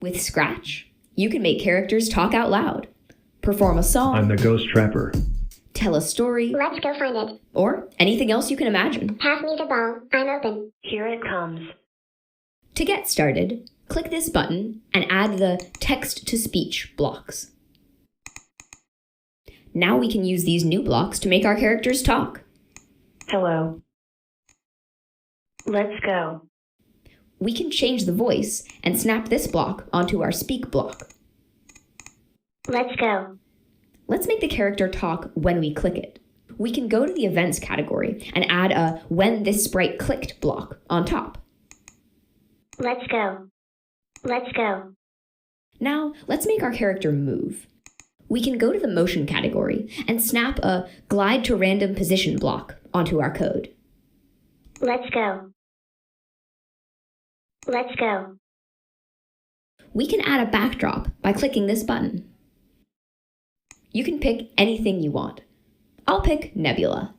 With Scratch, you can make characters talk out loud, perform a song, I'm the Ghost Trapper. tell a story, Let's go find it. or anything else you can imagine. Pass me the ball. I'm open. Here it comes. To get started, click this button and add the text-to-speech blocks. Now we can use these new blocks to make our characters talk. Hello. Let's go. We can change the voice and snap this block onto our speak block. Let's go. Let's make the character talk when we click it. We can go to the events category and add a when this sprite clicked block on top. Let's go. Let's go. Now, let's make our character move. We can go to the motion category and snap a glide to random position block onto our code. Let's go. Let's go. We can add a backdrop by clicking this button. You can pick anything you want. I'll pick Nebula.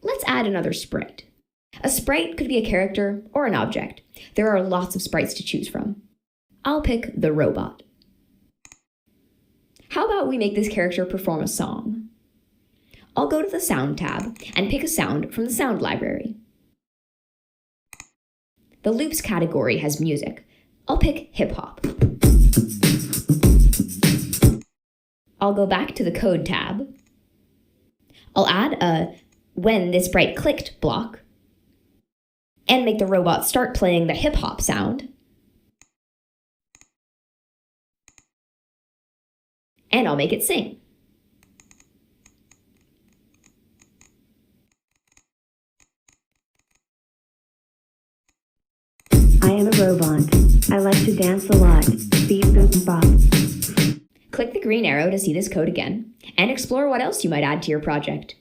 Let's add another sprite. A sprite could be a character or an object. There are lots of sprites to choose from. I'll pick the robot. How about we make this character perform a song? I'll go to the Sound tab and pick a sound from the Sound library. The Loops category has music. I'll pick hip-hop. I'll go back to the Code tab. I'll add a when this sprite clicked block and make the robot start playing the hip-hop sound. And I'll make it sing. I am a robot. I like to dance a lot. Beep boop bop. Click the green arrow to see this code again, and explore what else you might add to your project.